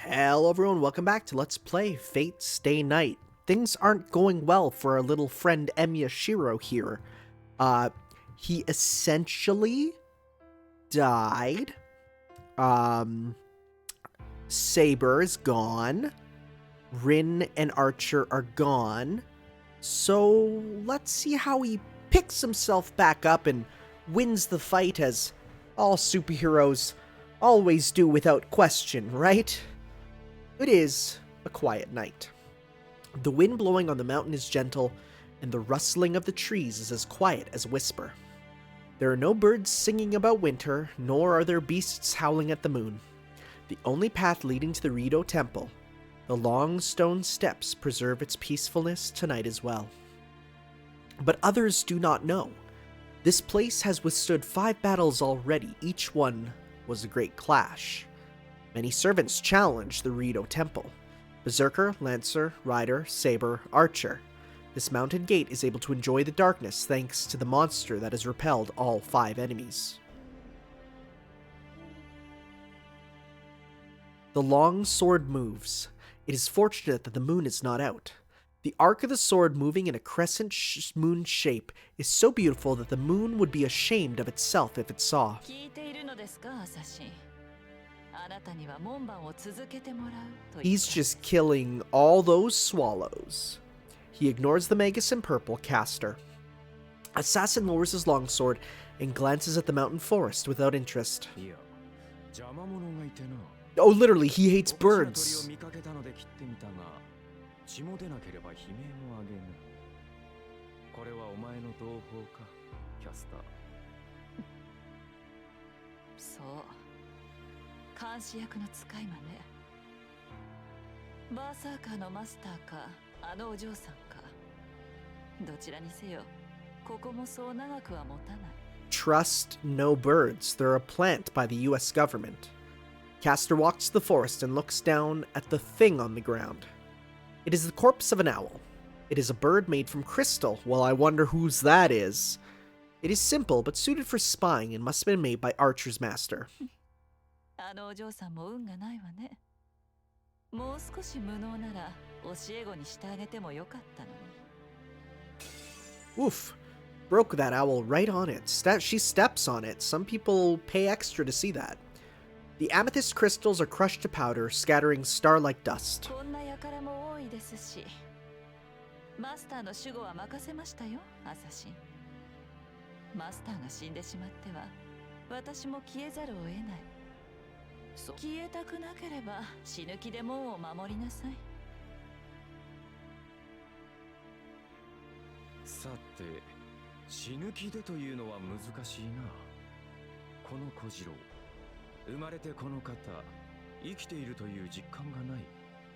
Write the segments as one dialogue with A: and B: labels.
A: Hello everyone, welcome back to Let's Play Fate Stay Night. Things aren't going well for our little friend Emiya Shiro here. He essentially died. Saber is gone. Rin and Archer are gone. So let's see how he picks himself back up and wins the fight, as all superheroes always do without question, right? It is a quiet night. The wind blowing on the mountain is gentle, and the rustling of the trees is as quiet as a whisper. There are no birds singing about winter, nor are there beasts howling at the moon. The only path leading to the Rito Temple, the long stone steps, preserve its peacefulness tonight as well. But others do not know. This place has withstood 5 battles already, each one was a great clash. Many servants challenge the Rito Temple. Berserker, Lancer, Rider, Saber, Archer. This mountain gate is able to enjoy the darkness thanks to the monster that has repelled all 5 enemies. The long sword moves. It is fortunate that the moon is not out. The arc of the sword moving in a crescent moon shape is so beautiful that the moon would be ashamed of itself if it saw. He's just killing all those swallows. He ignores the Magus in purple caster. Assassin lowers his longsword and glances at the mountain forest without interest. Oh, literally, he hates birds. Trust no birds. They're a plant by the US government. Caster walks to the forest and looks down at the thing on the ground. It is the corpse of an owl. It is a bird made from crystal. Well, I wonder whose that is. It is simple but suited for spying and must have been made by Archer's master. Oof. Broke that owl right on it. She steps on it. Some people pay extra to see that. The amethyst crystals are crushed to powder, scattering star-like dust.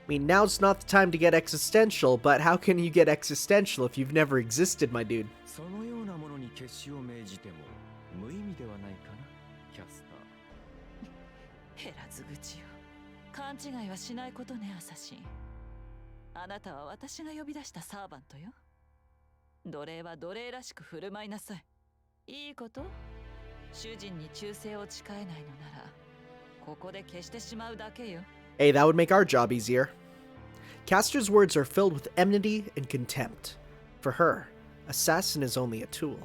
A: I mean, now's not the time to get existential, but how can you get existential if you've never existed, my dude? Hey, that would make our job easier. Caster's words are filled with enmity and contempt. For her, assassin is only a tool.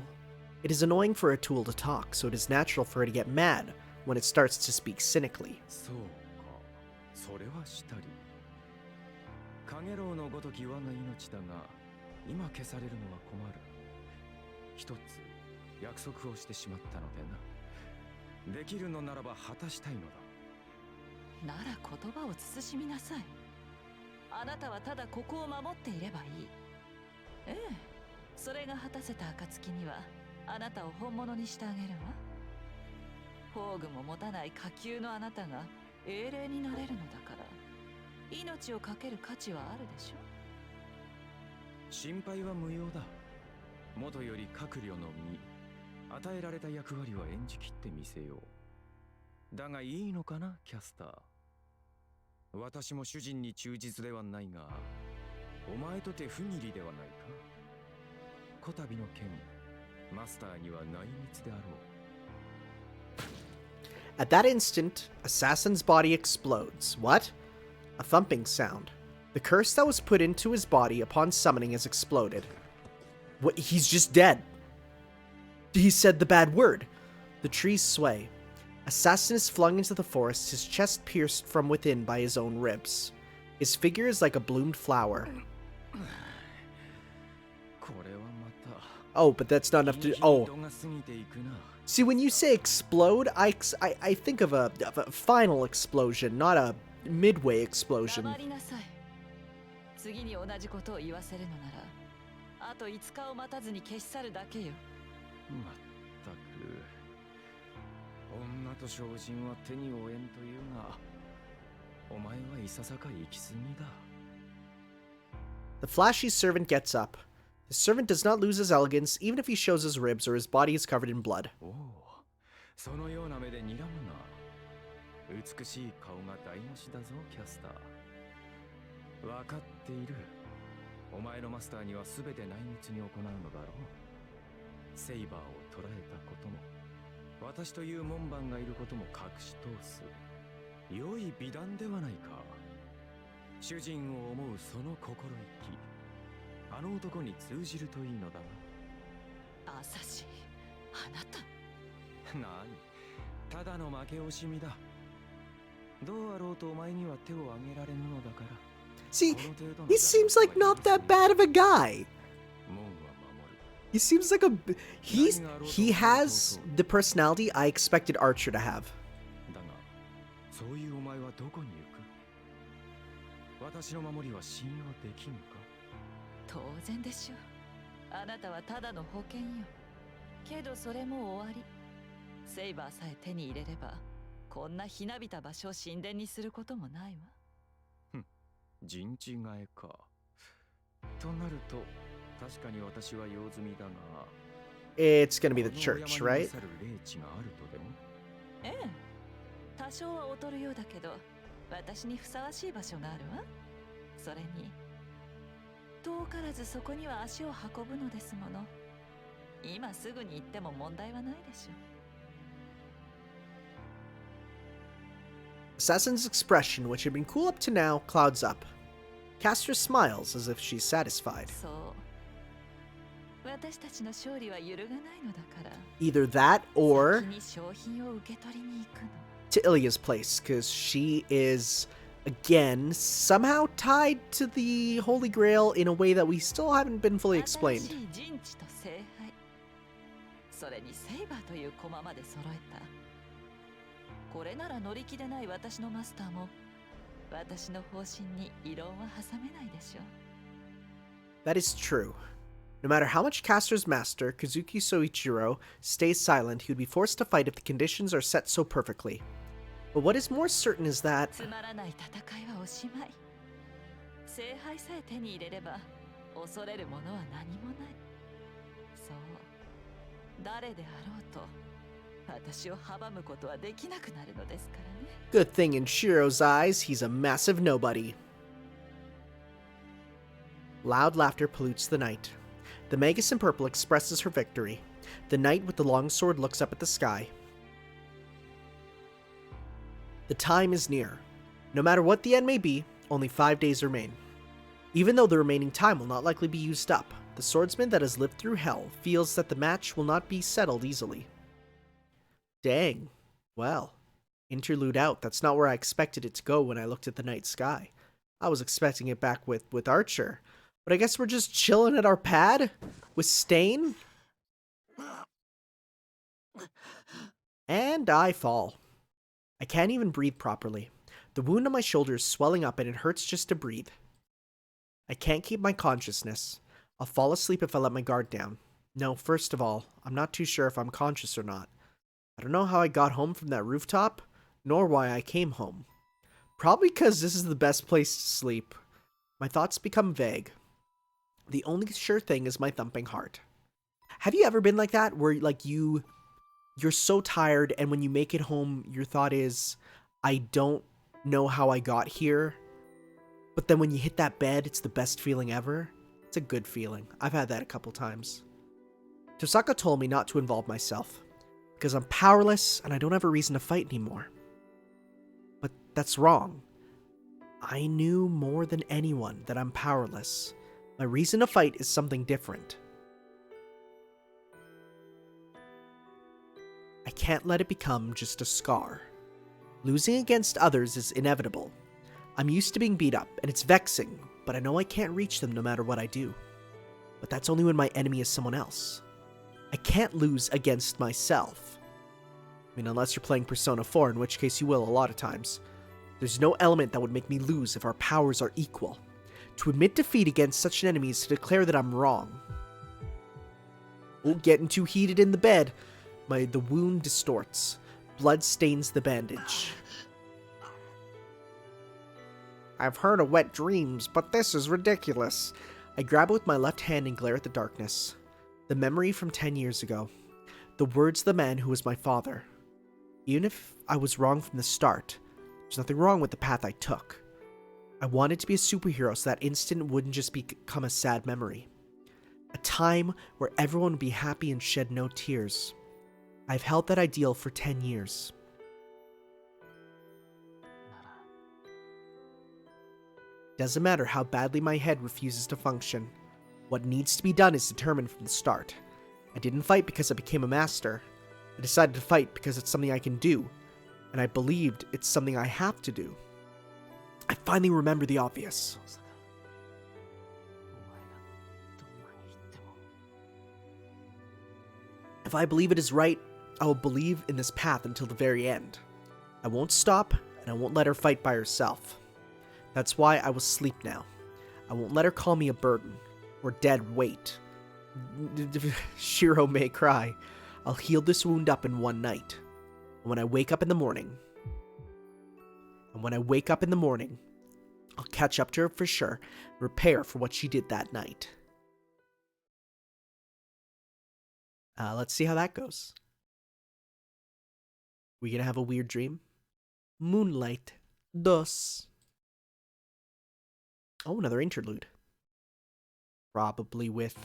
A: It is annoying for a tool to talk, so it is natural for her to get mad when it starts to speak cynically. At that instant, Assassin's body explodes. What? A thumping sound. The curse that was put into his body upon summoning has exploded. What? He's just dead. He said the bad word. The trees sway. Assassin is flung into the forest, his chest pierced from within by his own ribs. His figure is like a bloomed flower. Oh, but that's not enough to... Oh. See, when you say explode, I think of a final explosion, not a midway explosion. The flashy servant gets up. The servant does not lose his elegance, even if he shows his ribs or his body is covered in blood. See, he seems like not that bad of a guy. He seems like he has the personality I expected Archer to have. It's gonna be the church, right? Assassin's expression, which had been cool up to now, clouds up. Castor smiles as if she's satisfied. Either that or to Ilya's place, because she is, again, somehow tied to the Holy Grail in a way that we still haven't been fully explained. That is true. No matter how much Castor's master, Kazuki Soichiro, stays silent, he would be forced to fight if the conditions are set so perfectly. But what is more certain is that... Good thing in Shiro's eyes, he's a massive nobody. Loud laughter pollutes the night. The Magus in purple expresses her victory. The knight with the long sword looks up at the sky. The time is near. No matter what the end may be, only 5 days remain. Even though the remaining time will not likely be used up, the swordsman that has lived through hell feels that the match will not be settled easily. Dang. Well, interlude out. That's not where I expected it to go when I looked at the night sky. I was expecting it back with Archer. But I guess we're just chilling at our pad with Stain. And I fall. I can't even breathe properly. The wound on my shoulder is swelling up and it hurts just to breathe. I can't keep my consciousness. I'll fall asleep if I let my guard down. No, first of all, I'm not too sure if I'm conscious or not. I don't know how I got home from that rooftop, nor why I came home. Probably because this is the best place to sleep. My thoughts become vague. The only sure thing is my thumping heart. Have you ever been like that, where like you're so tired and when you make it home, your thought is, I don't know how I got here. But then when you hit that bed, it's the best feeling ever. It's a good feeling. I've had that a couple times. Tosaka told me not to involve myself, because I'm powerless and I don't have a reason to fight anymore. But that's wrong. I knew more than anyone that I'm powerless. My reason to fight is something different. I can't let it become just a scar. Losing against others is inevitable. I'm used to being beat up, and it's vexing, but I know I can't reach them no matter what I do. But that's only when my enemy is someone else. I can't lose against myself. I mean, unless you're playing Persona 4, in which case you will a lot of times. There's no element that would make me lose if our powers are equal. To admit defeat against such an enemy is to declare that I'm wrong. Oh, getting too heated in the bed. The wound distorts. Blood stains the bandage. I've heard of wet dreams, but this is ridiculous. I grab it with my left hand and glare at the darkness. The memory from 10 years ago. The words of the man who was my father. Even if I was wrong from the start, there's nothing wrong with the path I took. I wanted to be a superhero so that instant wouldn't just become a sad memory. A time where everyone would be happy and shed no tears. I've held that ideal for 10 years. Doesn't matter how badly my head refuses to function. What needs to be done is determined from the start. I didn't fight because I became a master. I decided to fight because it's something I can do, and I believed it's something I have to do. I finally remember the obvious. If I believe it is right, I will believe in this path until the very end. I won't stop, and I won't let her fight by herself. That's why I will sleep now. I won't let her call me a burden, or dead weight. Shiro may cry. I'll heal this wound up in one night. And when I wake up in the morning, I'll catch up to her for sure, and repair for what she did that night. Let's see how that goes. We gonna have a weird dream? Moonlight. Dos. Oh, another interlude. Probably with...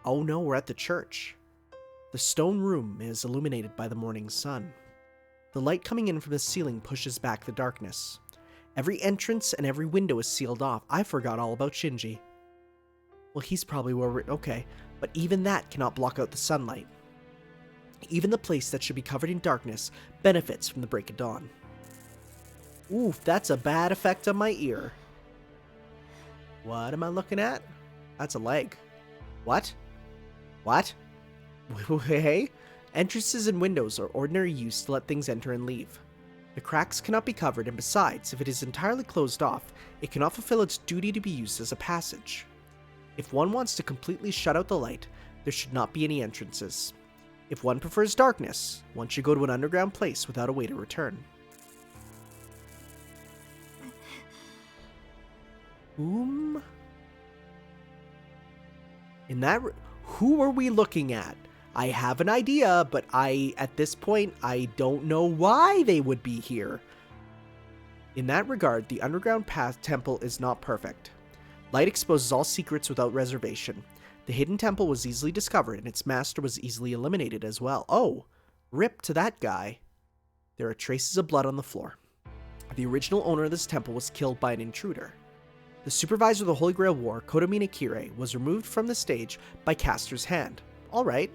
A: Oh no, we're at the church. The stone room is illuminated by the morning sun. The light coming in from the ceiling pushes back the darkness. Every entrance and every window is sealed off. I forgot all about Shinji. Well, he's probably where we're... Okay, but even that cannot block out the sunlight. Even the place that should be covered in darkness benefits from the break of dawn. Oof, that's a bad effect on my ear. What am I looking at? That's a leg. What? What? Hey? Entrances and windows are ordinary use to let things enter and leave. The cracks cannot be covered, and besides, if it is entirely closed off, it cannot fulfill its duty to be used as a passage. If one wants to completely shut out the light, there should not be any entrances. If one prefers darkness, one should go to an underground place without a way to return. Who are we looking at? I have an idea, but at this point, I don't know why they would be here. In that regard, the underground path temple is not perfect. Light exposes all secrets without reservation. The hidden temple was easily discovered, and its master was easily eliminated as well. Oh, rip to that guy. There are traces of blood on the floor. The original owner of this temple was killed by an intruder. The supervisor of the Holy Grail War, Kotomina Kirei, was removed from the stage by Castor's hand. Alright.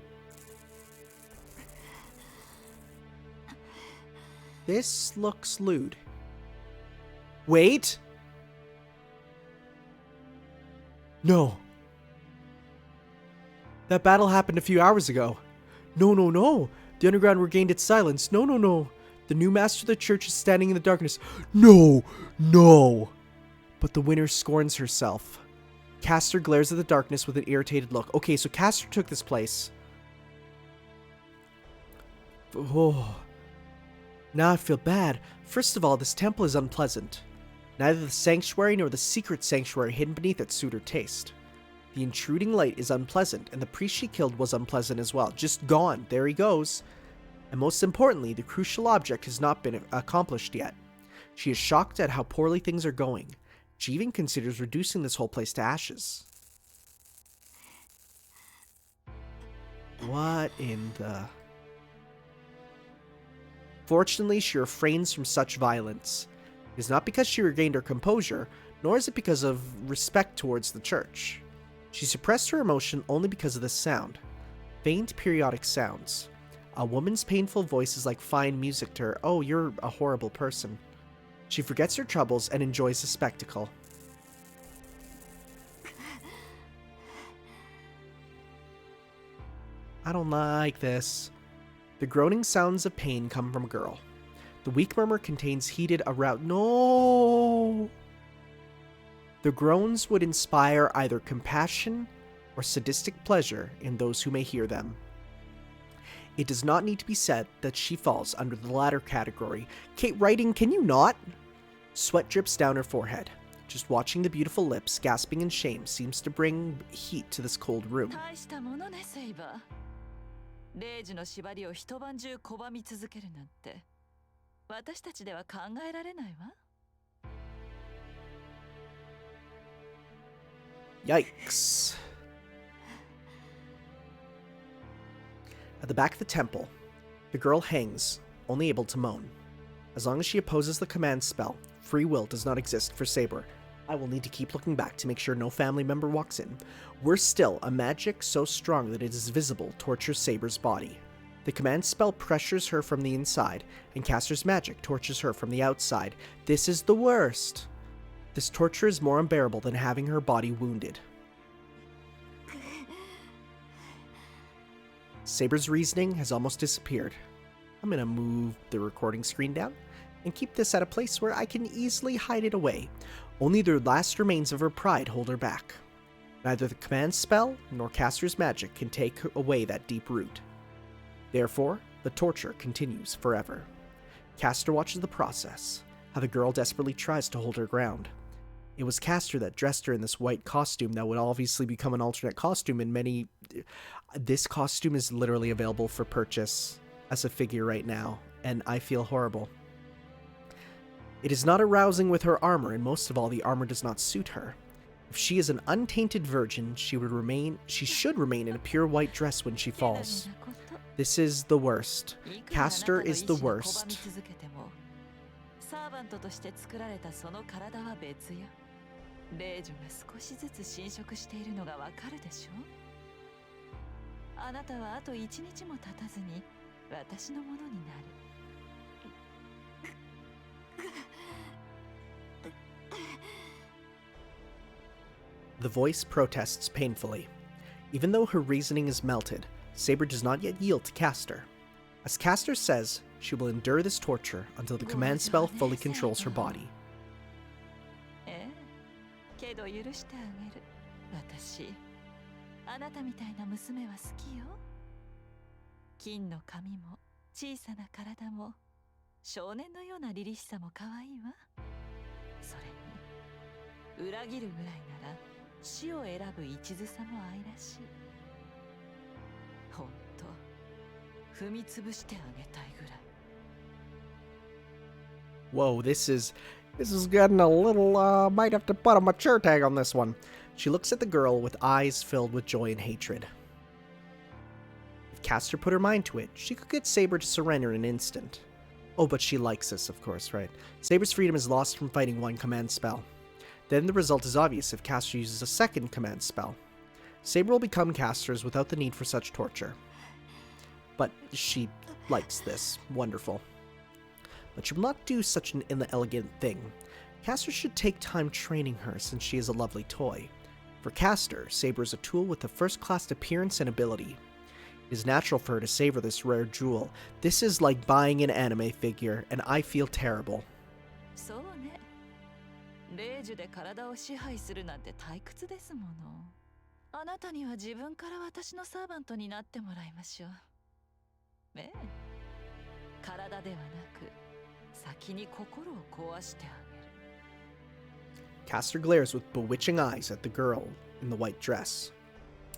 A: This looks lewd. Wait! No. That battle happened a few hours ago. No, no, no. The underground regained its silence. No, no, no. The new master of the church is standing in the darkness. No, no. But the winner scorns herself. Castor glares at the darkness with an irritated look. Okay, so Castor took this place. Oh. Now I feel bad. First of all, this temple is unpleasant. Neither the sanctuary nor the secret sanctuary hidden beneath it suit her taste. The intruding light is unpleasant, and the priest she killed was unpleasant as well. Just gone. There he goes. And most importantly, the crucial object has not been accomplished yet. She is shocked at how poorly things are going. She even considers reducing this whole place to ashes. What in the... Fortunately, she refrains from such violence. It is not because she regained her composure, nor is it because of respect towards the church. She suppressed her emotion only because of this sound. Faint periodic sounds. A woman's painful voice is like fine music to her. Oh, you're a horrible person. She forgets her troubles and enjoys the spectacle. I don't like this. The groaning sounds of pain come from a girl. The weak murmur contains heated arousal. No! The groans would inspire either compassion or sadistic pleasure in those who may hear them. It does not need to be said that she falls under the latter category. Kate writing, can you not? Sweat drips down her forehead. Just watching the beautiful lips gasping in shame seems to bring heat to this cold room. Yikes. At the back of the temple, the girl hangs, only able to moan. As long as she opposes the command spell, free will does not exist for Saber. I will need to keep looking back to make sure no family member walks in. Worse still, a magic so strong that it is visible tortures Saber's body. The command spell pressures her from the inside, and Caster's magic tortures her from the outside. This is the worst. This torture is more unbearable than having her body wounded. Saber's reasoning has almost disappeared. I'm gonna move the recording screen down and keep this at a place where I can easily hide it away. Only the last remains of her pride hold her back. Neither the command spell nor Caster's magic can take away that deep root. Therefore, the torture continues forever. Caster watches the process, how the girl desperately tries to hold her ground. It was Caster that dressed her in this white costume that would obviously become an alternate costume in many... This costume is literally available for purchase as a figure right now, and I feel horrible. It is not arousing with her armor, and most of all, the armor does not suit her. If she is an untainted virgin, she should remain in a pure white dress when she falls. This is the worst. Caster is the worst. The voice protests painfully. Even though her reasoning is melted, Saber does not yet yield to Caster. As Caster says, she will endure this torture until the command spell fully controls her body. Whoa, this is getting a little, might have to put a mature tag on this one. She looks at the girl with eyes filled with joy and hatred. If Caster put her mind to it, she could get Saber to surrender in an instant. Oh, but she likes this, of course, right? Saber's freedom is lost from fighting one command spell. Then the result is obvious if Caster uses a second command spell. Saber will become Caster's without the need for such torture. But she likes this. Wonderful. But she will not do such an inelegant thing. Caster should take time training her since she is a lovely toy. For Caster, Saber is a tool with a first-class appearance and ability. It is natural for her to savor this rare jewel. This is like buying an anime figure, and I feel terrible. Caster glares with bewitching eyes at the girl in the white dress.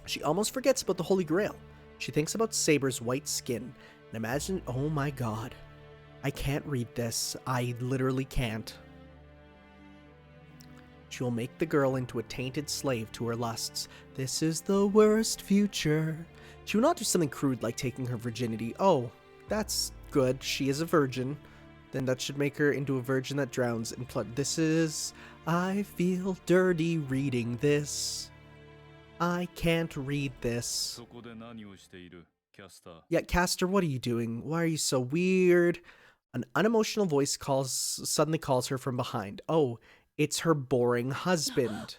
A: She almost forgets about the Holy Grail. She thinks about Saber's white skin and imagines, oh my god, I can't read this. I literally can't. She will make the girl into a tainted slave to her lusts. This is the worst future. She will not do something crude like taking her virginity. Oh, that's good. She is a virgin. then that should make her into a virgin that drowns in blood. This is... I feel dirty reading this. I can't read this. Yeah, Castor, what are you doing? Why are you so weird? An unemotional voice suddenly calls her from behind. Oh, it's her boring husband.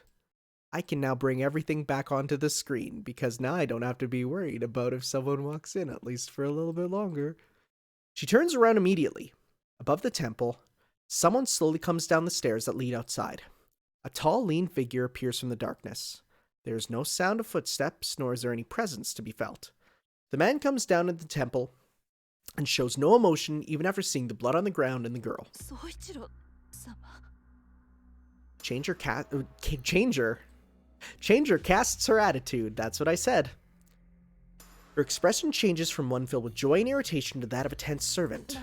A: I can now bring everything back onto the screen, because now I don't have to be worried about if someone walks in, at least for a little bit longer. She turns around immediately. Above the temple, someone slowly comes down the stairs that lead outside. A tall, lean figure appears from the darkness. There is no sound of footsteps, nor is there any presence to be felt. The man comes down into the temple and shows no emotion even after seeing the blood on the ground and the girl. Changer casts her attitude, that's what I said. Her expression changes from one filled with joy and irritation to that of a tense servant.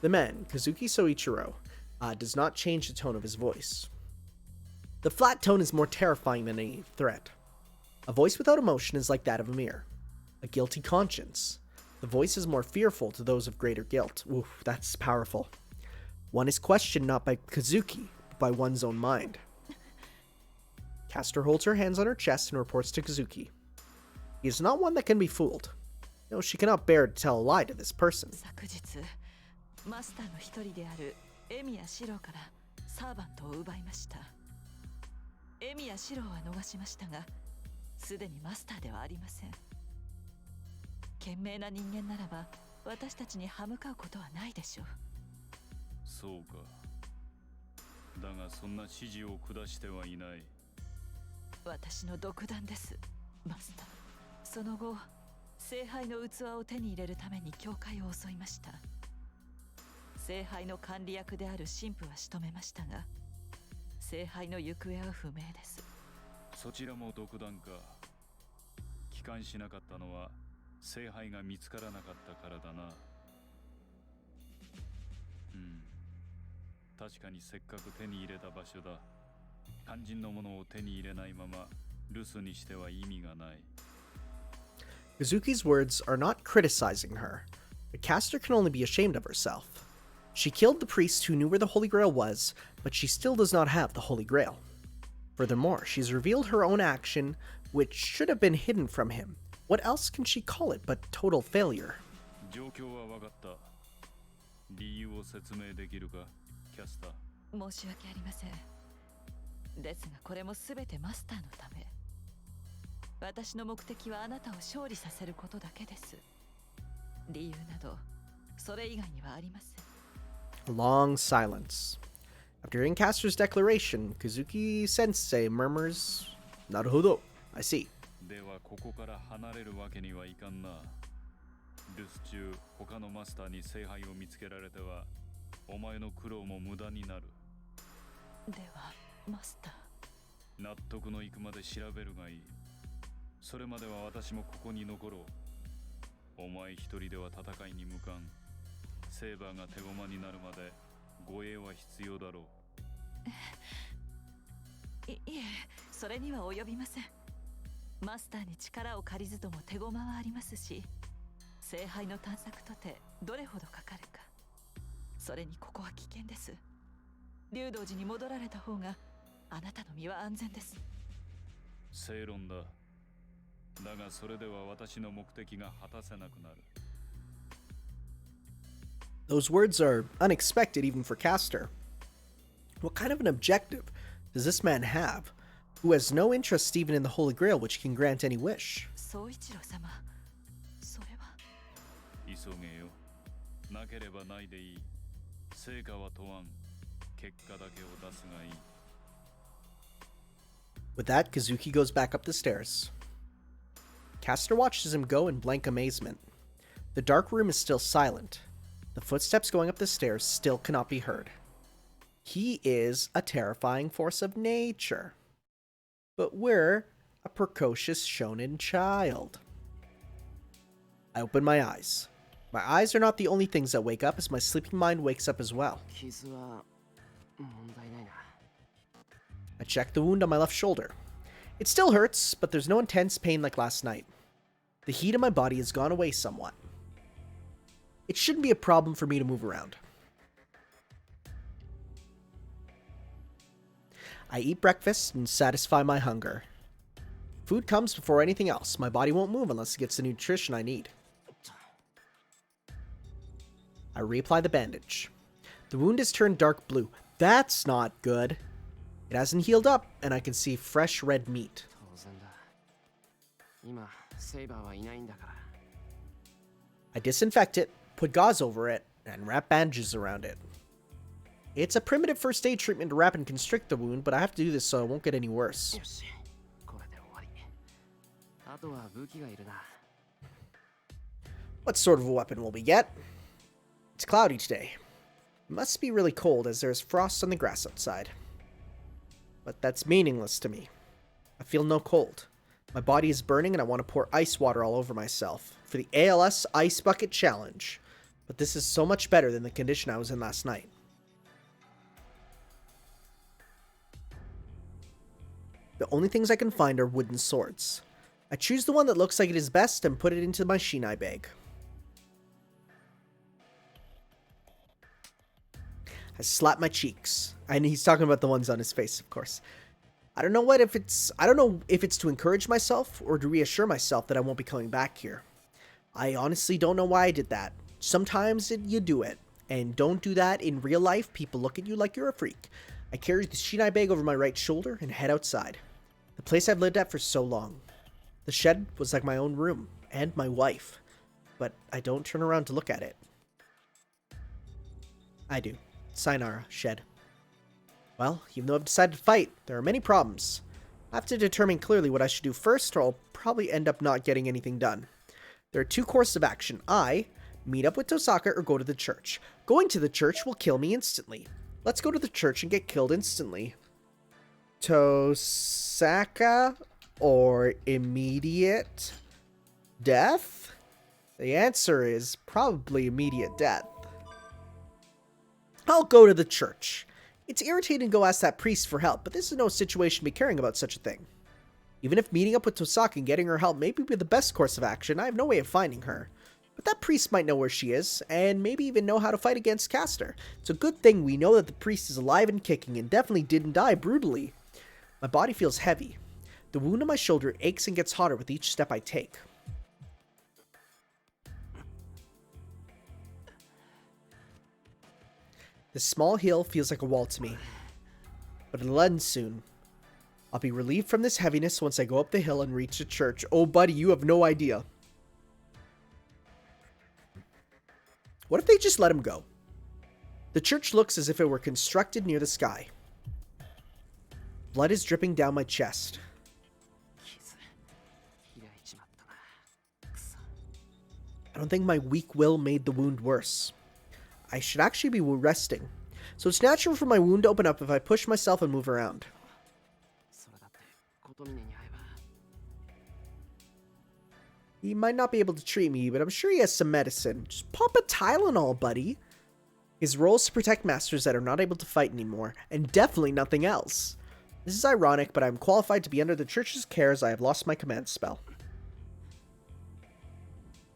A: The man, Kazuki Soichiro, does not change the tone of his voice. The flat tone is more terrifying than any threat. A voice without emotion is like that of a mirror. A guilty conscience. The voice is more fearful to those of greater guilt. Oof, that's powerful. One is questioned not by Kazuki, but by one's own mind. Castor holds her hands on her chest and reports to Kazuki. He is not one that can be fooled. No, she cannot bear to tell a lie to this person. Kazuki's words are not criticizing her, but Castor can only be ashamed of herself. She killed the priest who knew where the Holy Grail was, but she still does not have the Holy Grail. Furthermore, she's revealed her own action, which should have been hidden from him. What else can she call it but total failure? A long silence. After hearing Castor's declaration, Kazuki Sensei murmurs, "Naruhodo, I see." Those words are unexpected even for Castor. What kind of an objective does this man have, who has no interest even in the Holy Grail which can grant any wish? With that, Kazuki goes back up the stairs. Castor watches him go in blank amazement. The dark room is still silent. The footsteps going up the stairs still cannot be heard. He is a terrifying force of nature. But we're a precocious shonen child. I open my eyes. My eyes are not the only things that wake up, as my sleeping mind wakes up as well. I check the wound on my left shoulder. It still hurts, but there's no intense pain like last night. The heat in my body has gone away somewhat. It shouldn't be a problem for me to move around. I eat breakfast and satisfy my hunger. Food comes before anything else. My body won't move unless it gets the nutrition I need. I reapply the bandage. The wound has turned dark blue. That's not good. It hasn't healed up, and I can see fresh red meat. I disinfect it, put gauze over it, and wrap bandages around it. It's a primitive first aid treatment to wrap and constrict the wound, but I have to do this so it won't get any worse. What sort of a weapon will we get? It's cloudy today. It must be really cold as there's frost on the grass outside. But that's meaningless to me. I feel no cold. My body is burning and I want to pour ice water all over myself for the ALS Ice Bucket Challenge. But this is so much better than the condition I was in last night. The only things I can find are wooden swords. I choose the one that looks like it is best and put it into my shinai bag. I slap my cheeks. And he's talking about the ones on his face, of course. I don't know if it's to encourage myself or to reassure myself that I won't be coming back here. I honestly don't know why I did that. Sometimes you do it. And don't do that in real life. People look at you like you're a freak. I carry the shinai bag over my right shoulder and head outside. The place I've lived at for so long. The shed was like my own room. And my wife. But I don't turn around to look at it. I do. Sayonara, shed. Well, even though I've decided to fight, there are many problems. I have to determine clearly what I should do first, or I'll probably end up not getting anything done. There are two courses of action. I meet up with Tosaka or go to the church. Going to the church will kill me instantly. Let's go to the church and get killed instantly. Tosaka or immediate death? The answer is probably immediate death. I'll go to the church. It's irritating to go ask that priest for help, but this is no situation to be caring about such a thing. Even if meeting up with Tosaka and getting her help may be the best course of action, I have no way of finding her. But that priest might know where she is, and maybe even know how to fight against Castor. It's a good thing we know that the priest is alive and kicking, and definitely didn't die brutally. My body feels heavy. The wound on my shoulder aches and gets hotter with each step I take. This small hill feels like a wall to me, but it'll end soon. I'll be relieved from this heaviness once I go up the hill and reach the church. Oh, buddy, you have no idea. What if they just let him go? The church looks as if it were constructed near the sky. Blood is dripping down my chest. I don't think my weak will made the wound worse. I should actually be resting, so it's natural for my wound to open up if I push myself and move around. He might not be able to treat me, but I'm sure he has some medicine. Just pop a Tylenol, buddy. His role is to protect masters that are not able to fight anymore, and definitely nothing else. This is ironic, but I'm qualified to be under the church's care as I have lost my command spell.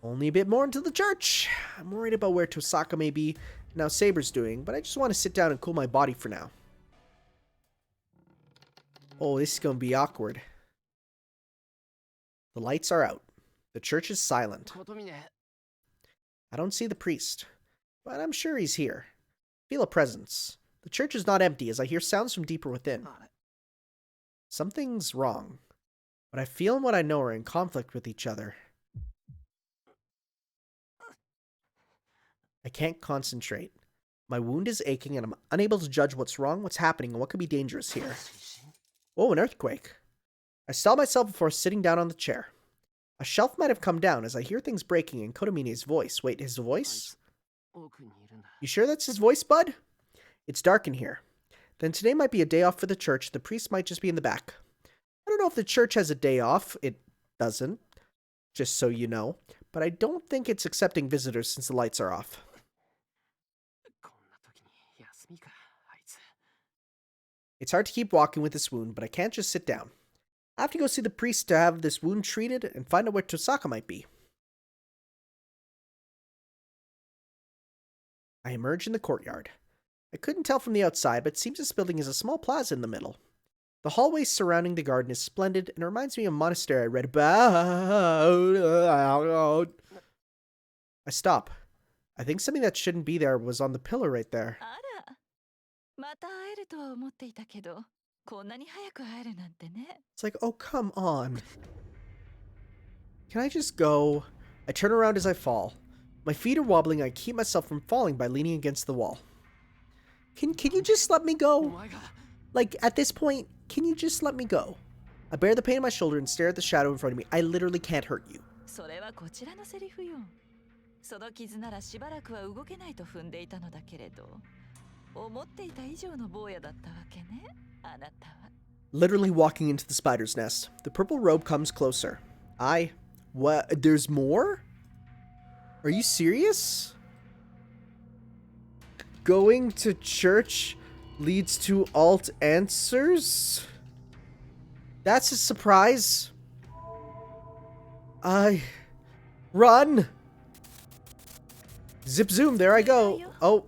A: Only a bit more into the church. I'm worried about where Tosaka may be and how Saber's doing, but I just want to sit down and cool my body for now. Oh, this is going to be awkward. The lights are out. The church is silent. I don't see the priest, but I'm sure he's here. Feel a presence. The church is not empty as I hear sounds from deeper within. Something's wrong. What I feel and what I know are in conflict with each other. I can't concentrate. My wound is aching and I'm unable to judge what's wrong, what's happening, and what could be dangerous here. Oh, an earthquake. I stall myself before sitting down on the chair. A shelf might have come down as I hear things breaking in Kotomine's voice. Wait, his voice? You sure that's his voice, bud? It's dark in here. Then today might be a day off for the church. The priest might just be in the back. I don't know if the church has a day off. It doesn't, just so you know. But I don't think it's accepting visitors since the lights are off. It's hard to keep walking with this wound, but I can't just sit down. I have to go see the priest to have this wound treated and find out where Tosaka might be. I emerge in the courtyard. I couldn't tell from the outside, but it seems this building has a small plaza in the middle. The hallway surrounding the garden is splendid and reminds me of a monastery I read about. I stop. I think something that shouldn't be there was on the pillar right there. It's like, oh, come on. Can I just go? I turn around as I fall. My feet are wobbling and I keep myself from falling by leaning against the wall. Can you just let me go? Like, at this point, can you just let me go? I bear the pain in my shoulder and stare at the shadow in front of me. I literally can't hurt you. Literally walking into the spider's nest. The purple robe comes closer. What? There's more? Are you serious? Going to church leads to alt answers? That's a surprise. Run! Zip zoom, there I go. Oh.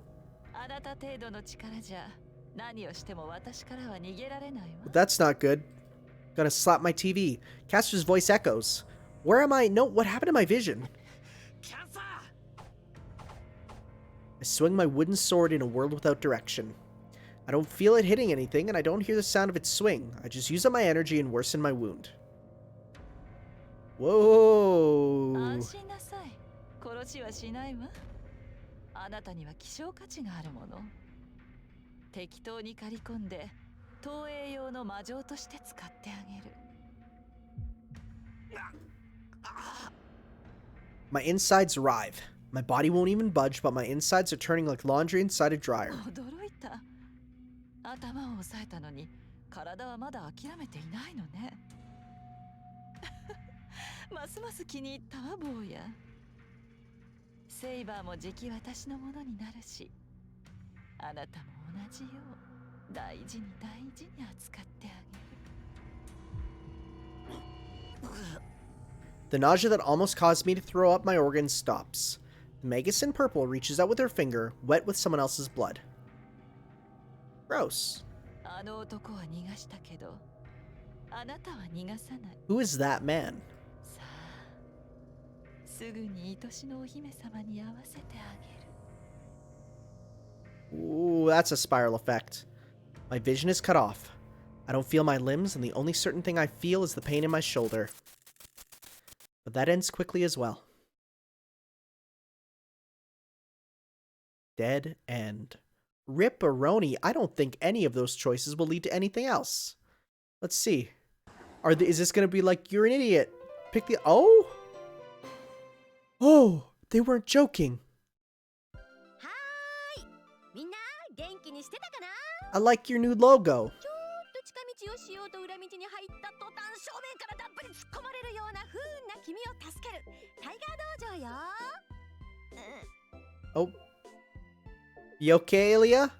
A: That's not good. Gonna slap my TV. Castor's voice echoes. Where am I? No, what happened to my vision? I swing my wooden sword in a world without direction. I don't feel it hitting anything, and I don't hear the sound of its swing. I just use up my energy and worsen my wound. Whoa. My insides writhe. My body won't even budge, but my insides are turning like laundry inside a dryer. The nausea that almost caused me to throw up my organs stops. The Magus in purple reaches out with her finger, wet with someone else's blood. Gross. Who is that man? Ooh, that's a spiral effect. My vision is cut off. I don't feel my limbs, and the only certain thing I feel is the pain in my shoulder. But that ends quickly as well. Dead end. Ripperoni. I don't think any of those choices will lead to anything else. Let's see. Is this going to be like, you're an idiot? Pick the... Oh! Oh! They weren't joking. I like your new logo. Oh. You okay, Elia?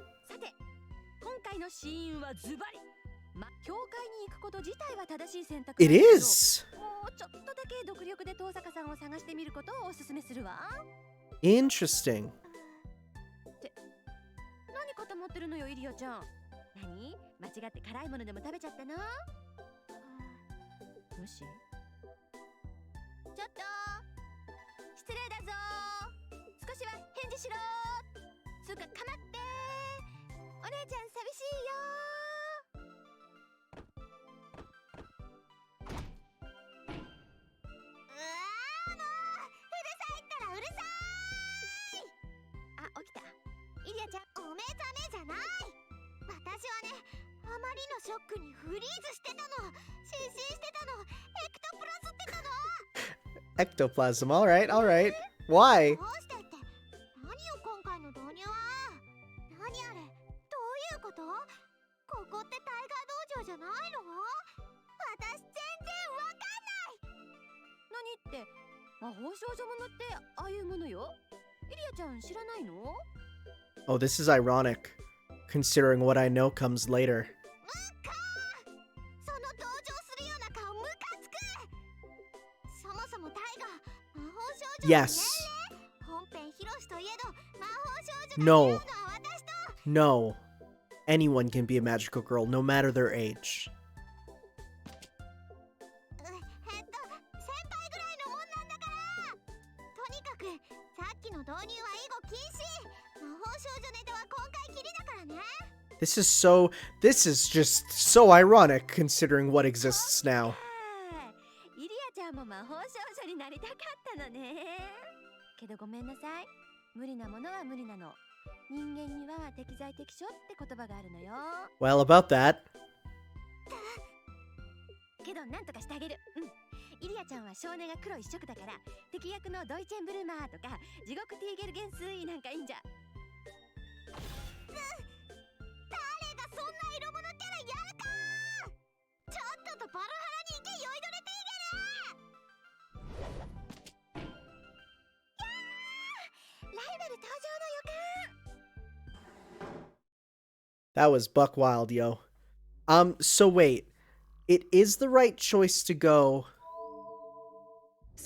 A: It is! Interesting. Ectoplasm, alright, alright. Why? Oh, this is ironic, considering what I know comes later. Yes. No. No. Anyone can be a magical girl, no matter their age. This is just so ironic considering what exists now. Well, about that. That was buck wild, yo. So wait. It is the right choice to go.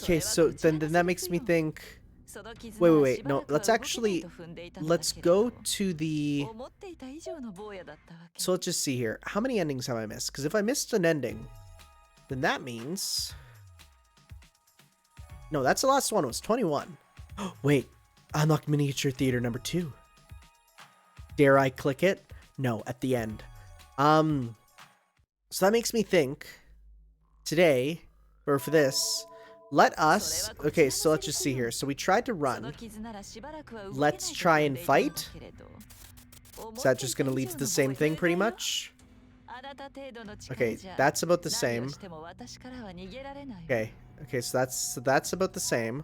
A: Okay, so then that makes me think... Wait. No, let's go to the... So let's just see here. How many endings have I missed? Because if I missed an ending, then that means... No, that's the last one. It was 21. Wait. Unlock miniature theater number 2. Dare I click it? No, at the end. So that makes me think, today, or for this, let us... Okay, so let's just see here. So we tried to run. Let's try and fight. Is that just going to lead to the same thing, pretty much? Okay, that's about the same. Okay, so that's about the same.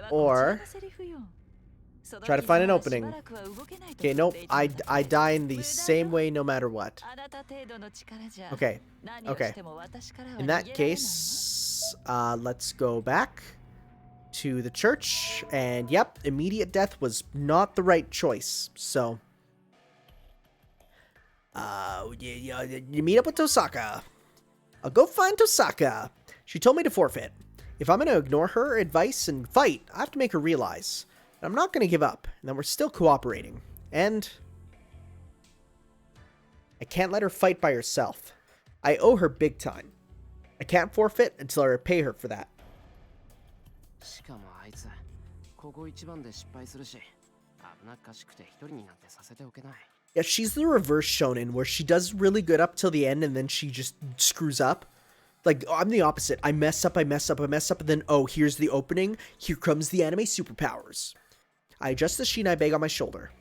A: Or... try to find an opening. Okay, nope. I die in the same way no matter what. Okay. In that case, let's go back to the church. And yep, immediate death was not the right choice. So, you meet up with Tosaka. I'll go find Tosaka. She told me to forfeit. If I'm going to ignore her advice and fight, I have to make her realize I'm not going to give up, and that we're still cooperating. And I can't let her fight by herself. I owe her big time. I can't forfeit until I repay her for that. Yeah, she's the reverse shonen, where she does really good up till the end, and then she just screws up. Like, I'm the opposite. I mess up, and then, oh, here's the opening. Here comes the anime superpowers. I adjust the Shinai bag on my shoulder.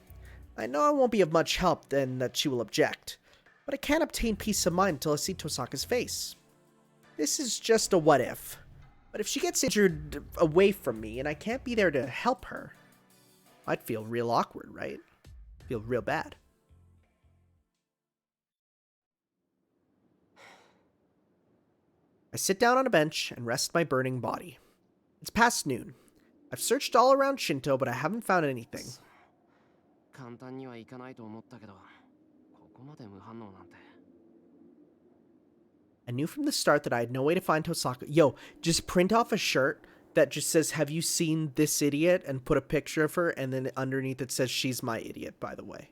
A: I know I won't be of much help, and that she will object, but I can't obtain peace of mind until I see Tosaka's face. This is just a what if. But if she gets injured away from me and I can't be there to help her, I'd feel real awkward, right? Feel real bad. I sit down on a bench and rest my burning body. It's past noon. I've searched all around Shinto, but I haven't found anything. I knew from the start that I had no way to find Tosaka. Yo, just print off a shirt that just says, "Have you seen this idiot?" and put a picture of her, and then underneath it says, "She's my idiot," by the way.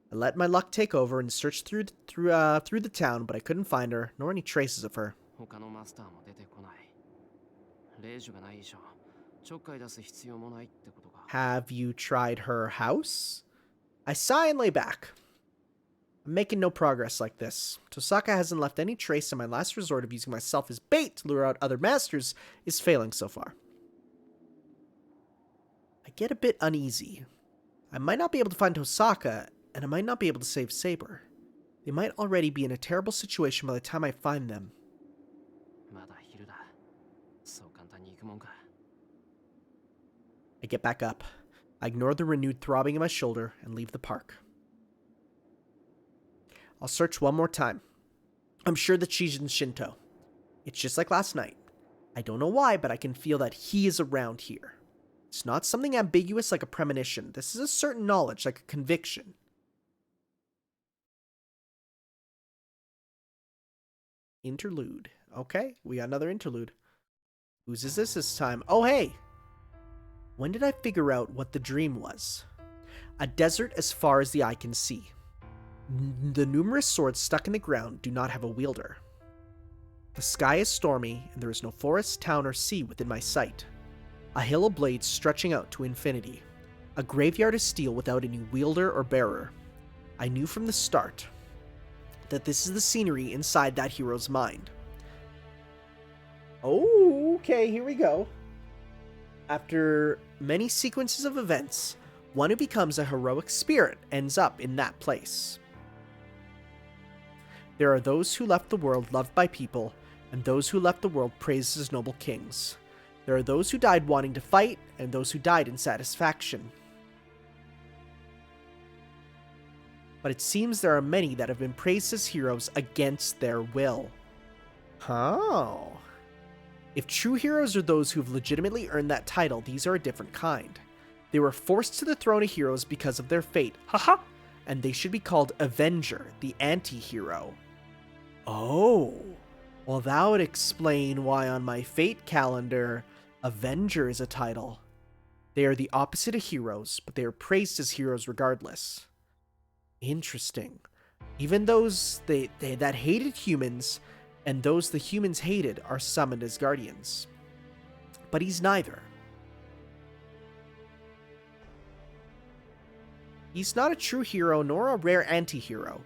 A: I let my luck take over and searched through the town, but I couldn't find her, nor any traces of her. Have you tried her house? I sigh and lay back. I'm making no progress like this. Tosaka hasn't left any trace, and my last resort of using myself as bait to lure out other masters is failing so far. I get a bit uneasy. I might not be able to find Tosaka, and I might not be able to save Saber. They might already be in a terrible situation by the time I find them. I get back up. I ignore the renewed throbbing in my shoulder and leave the park. I'll search one more time. I'm sure that she's in Shinto. It's just like last night. I don't know why, but I can feel that he is around here. It's not something ambiguous like a premonition. This is a certain knowledge, like a conviction. Interlude. Okay, we got another interlude. Whose is this time? Oh, hey! When did I figure out what the dream was? A desert as far as the eye can see. The numerous swords stuck in the ground do not have a wielder. The sky is stormy, and there is no forest, town, or sea within my sight. A hill of blades stretching out to infinity. A graveyard of steel without any wielder or bearer. I knew from the start that this is the scenery inside that hero's mind. Oh, okay, here we go. After many sequences of events, one who becomes a heroic spirit ends up in that place. There are those who left the world loved by people, and those who left the world praised as noble kings. There are those who died wanting to fight, and those who died in satisfaction. But it seems there are many that have been praised as heroes against their will. Oh. If true heroes are those who have legitimately earned that title, these are a different kind. They were forced to the throne of heroes because of their fate, haha, and they should be called Avenger, the anti-hero. Oh, well that would explain why on my fate calendar, Avenger is a title. They are the opposite of heroes, but they are praised as heroes regardless. Interesting. Even those that hated humans and those the humans hated are summoned as guardians. But he's neither. He's not a true hero nor a rare anti-hero.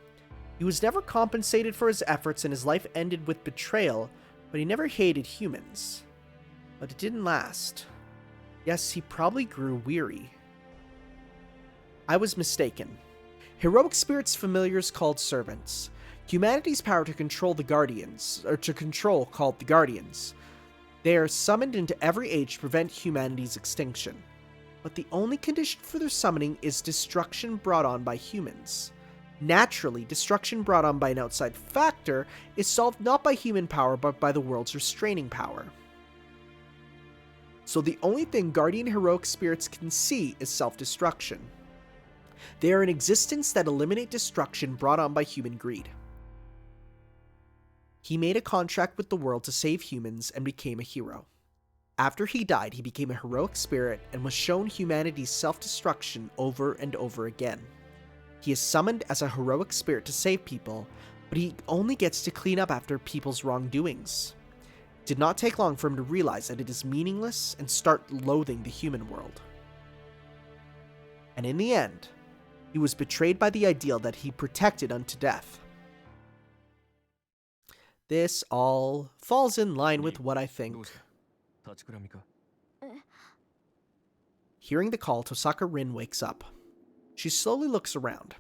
A: He was never compensated for his efforts and his life ended with betrayal, but he never hated humans. But it didn't last. Yes, he probably grew weary. I was mistaken. Heroic spirits familiars called servants. Humanity's power to control the Guardians, or to control called the Guardians. They are summoned into every age to prevent humanity's extinction. But the only condition for their summoning is destruction brought on by humans. Naturally, destruction brought on by an outside factor is solved not by human power but by the world's restraining power. So the only thing guardian heroic spirits can see is self-destruction. They are an existence that eliminate destruction brought on by human greed. He made a contract with the world to save humans and became a hero. After he died, he became a heroic spirit and was shown humanity's self-destruction over and over again. He is summoned as a heroic spirit to save people, but he only gets to clean up after people's wrongdoings. It did not take long for him to realize that it is meaningless and start loathing the human world. And in the end, he was betrayed by the ideal that he protected unto death. This all falls in line with what I think. Hearing the call, Tosaka Rin wakes up. She slowly looks around.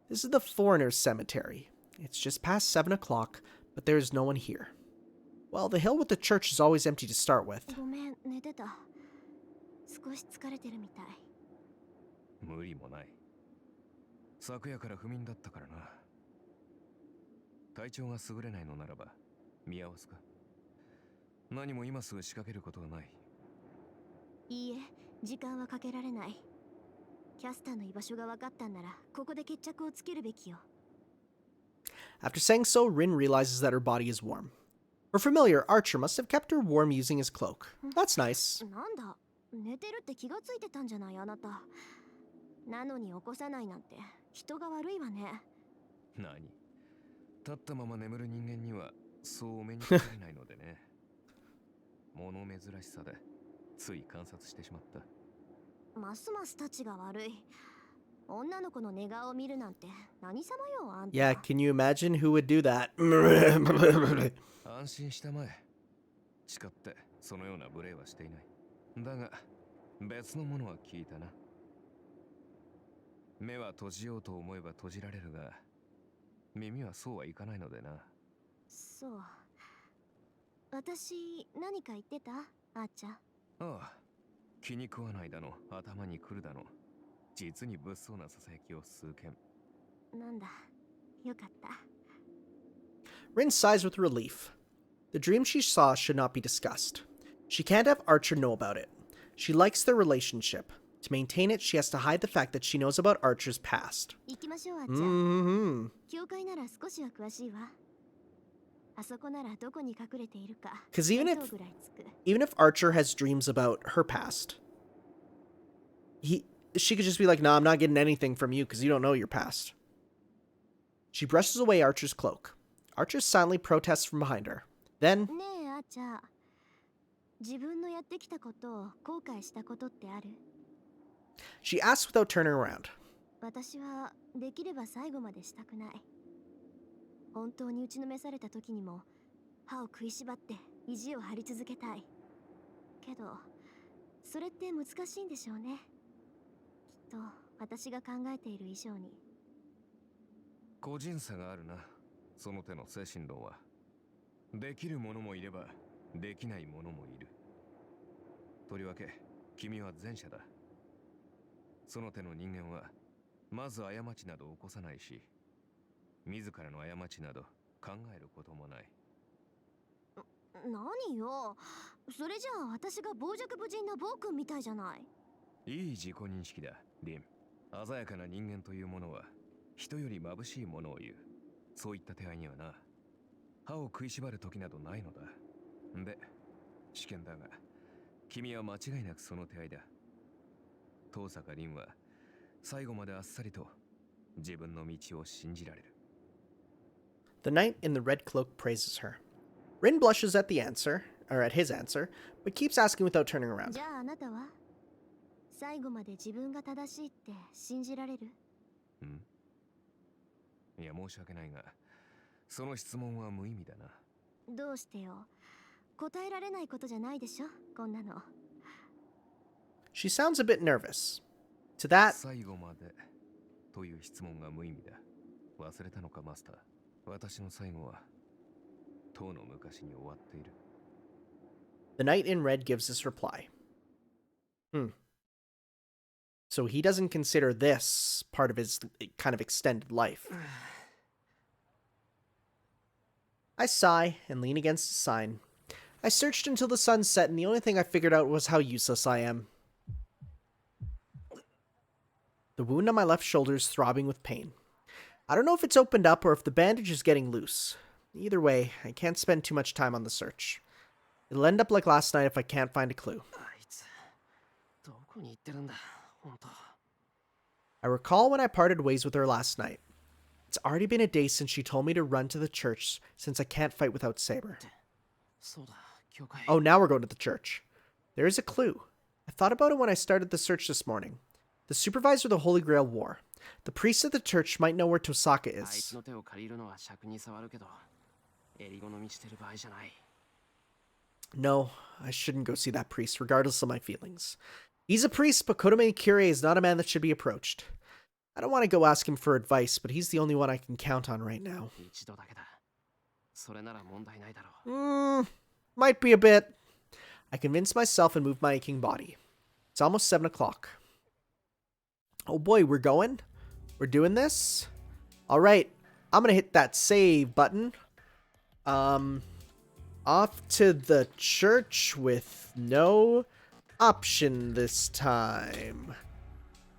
A: This is the foreigners' cemetery. It's just past 7 o'clock, but there is no one here. Well, the hill with the church is always empty to start with. After saying so, Rin realizes that her body is warm. Her familiar, Archer, must have kept her warm using his cloak. That's nice. Yeah, can you imagine who would do that? Rin sighs with relief. The dream she saw should not be discussed. She can't have Archer know about it. She likes their relationship. To maintain it, she has to hide the fact that she knows about Archer's past. Because even if Archer has dreams about her past, She could just be like, "No, I'm not getting anything from you because you don't know your past." She brushes away Archer's cloak. Archer silently protests from behind her. Then,
B: ねえあちゃ、自分のやってきたことを後悔したことってある？
A: she asks without turning around.
B: 私はできれば最後までしたくない。本当に打ちのめされた時にも歯を食いしばって意地を張り続けたい。けどそれって難しいんでしょうね。きっと私が考えている以上に。
C: 個人差があるな、その手の精神論は。できる者もいればできない者もいる。とりわけ君は前者だ。その手の人間はまず過ちなど起こさないし、自らの過ちなど考えることもない。
B: 何よ、それじゃあ私が傍若無人な暴君みたいじゃない。
C: いい自己認識だ、リン。鮮やかな人間というものは人より眩しいものを言う。そういった手合いにはな、歯を食いしばる時などないのだ。で、試験だが、君は間違いなくその手合いだ。遠坂凛は最後まであっさりと自分の道を信じられる。
A: The knight in the red cloak praises her. Rin blushes at his answer, but keeps asking without turning around.
B: じゃああなたは最後まで自分が正しいって信じられる？
C: いや、申し訳ないが、その質問は無意味だな。
B: どうしてよ。答えられないことじゃないでしょ、こんなの。
A: She sounds a bit nervous. To that,
C: 最後までという質問が無意味だ。忘れたのか、マスター。私の最後はとうの昔に終わっている。
A: the knight in red gives this reply. So he doesn't consider this part of his kind of extended life. I sigh and lean against a sign. I searched until the sun set, and the only thing I figured out was how useless I am. The wound on my left shoulder is throbbing with pain. I don't know if it's opened up or if the bandage is getting loose. Either way, I can't spend too much time on the search. It'll end up like last night if I can't find a clue. I recall when I parted ways with her last night. It's already been a day since she told me to run to the church since I can't fight without Saber. Oh, now we're going to the church. There is a clue. I thought about it when I started the search this morning. The supervisor of the Holy Grail War. The priest of the church might know where Tosaka is. No, I shouldn't go see that priest, regardless of my feelings. He's a priest, but Kodome Kyrie is not a man that should be approached. I don't want to go ask him for advice, but he's the only one I can count on right now. Might be a bit. I convince myself and move my aching body. It's almost 7 o'clock. Oh boy, we're going? We're doing this? Alright, I'm gonna hit that save button. Off to the church with no option this time.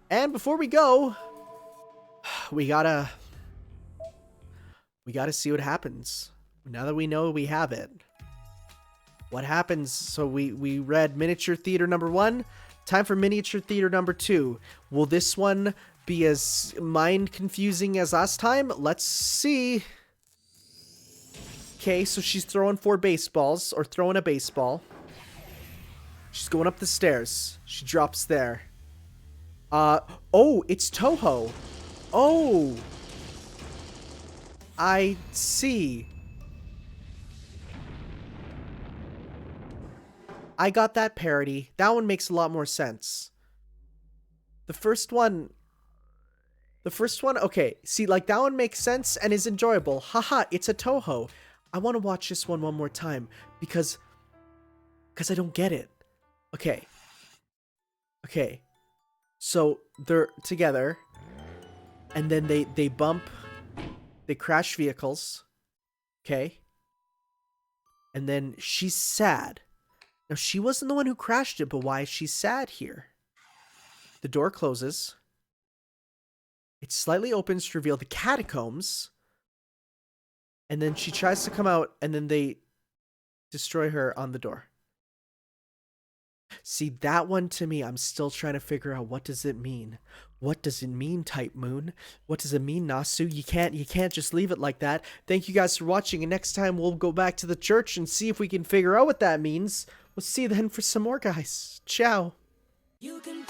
A: And before we go, we gotta see what happens. Now that we know we have it. What happens? So we read miniature theater number 1. Time for miniature theater number 2. Will this one be as mind confusing as last time? Let's see. Okay, so she's throwing 4 baseballs, or throwing a baseball. She's going up the stairs. She drops there. Oh, it's Toho. Oh. I see. I got that parody. That one makes a lot more sense. The first one, okay. See, like, that one makes sense and is enjoyable. Haha, it's a Toho. I want to watch this one more time because I don't get it. Okay. So they're together and then they bump, they crash vehicles. Okay. And then she's sad. Now, she wasn't the one who crashed it, but why is she sad here? The door closes. It slightly opens to reveal the catacombs. And then she tries to come out, and then they destroy her on the door. See, that one to me, I'm still trying to figure out, what does it mean? What does it mean, Type Moon? What does it mean, Nasu? You can't just leave it like that. Thank you guys for watching, and next time we'll go back to the church and see if we can figure out what that means. We'll see you then for some more, guys. Ciao.
D: You can